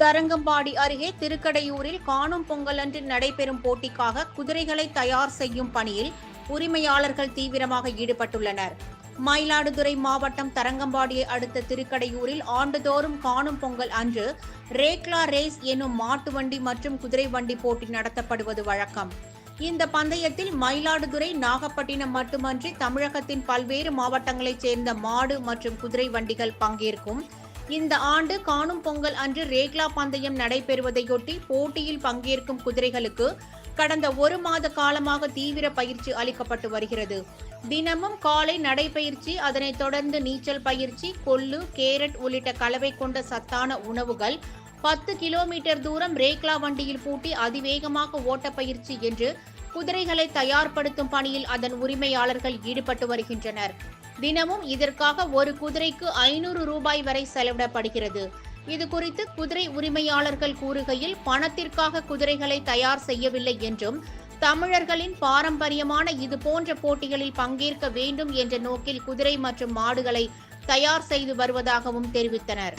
தரங்கம்பாடி அருகே திருக்கடையூரில் காணும் பொங்கல் அன்று நடைபெறும் போட்டிக்காக குதிரைகளை தயார் செய்யும் பணியில் உரிமையாளர்கள் தீவிரமாக ஈடுபட்டுள்ளனர். மயிலாடுதுறை மாவட்டம் தரங்கம்பாடியை அடுத்த திருக்கடையூரில் ஆண்டுதோறும் காணும் பொங்கல் அன்று ரேக்லா ரேஸ் எனும் மாட்டு வண்டி மற்றும் குதிரை வண்டி போட்டி நடத்தப்படுவது வழக்கம். இந்த பந்தயத்தில் மயிலாடுதுறை, நாகப்பட்டினம் மட்டுமன்றி தமிழகத்தின் பல்வேறு மாவட்டங்களைச் சேர்ந்த மாடு மற்றும் குதிரை வண்டிகள் பங்கேற்கும். இந்த ஆண்டு காணும் பொங்கல் அன்று ரேக்லா பந்தயம் நடைபெறுவதையொட்டி போட்டியில் பங்கேற்கும் குதிரைகளுக்கு கடந்த 1 மாத காலமாக தீவிர பயிற்சி அளிக்கப்பட்டு வருகிறது. தினமும் காலை நடைபயிற்சி, அதனைத் தொடர்ந்து நீச்சல் பயிற்சி, கொள்ளு, கேரட் உள்ளிட்ட கலவை கொண்ட சத்தான உணவுகள், 10 கிலோமீட்டர் தூரம் ரேக்லா வண்டியில் பூட்டி அதிவேகமாக ஓட்ட பயிற்சி என்று குதிரைகளை தயார்படுத்தும் பணியில் அதன் உரிமையாளர்கள் ஈடுபட்டு வருகின்றனர். தினமும் இதற்காக ஒரு குதிரைக்கு 500 ரூபாய் வரை செலவிடப்படுகிறது. இதுகுறித்து குதிரை உரிமையாளர்கள் கூறுகையில், பணத்திற்காக குதிரைகளை தயார் செய்யவில்லை என்றும், தமிழர்களின் பாரம்பரியமான இதுபோன்ற போட்டிகளில் பங்கேற்க வேண்டும் என்ற நோக்கில் குதிரை மற்றும் மாடுகளை தயார் செய்து வருவதாகவும் தெரிவித்தனர்.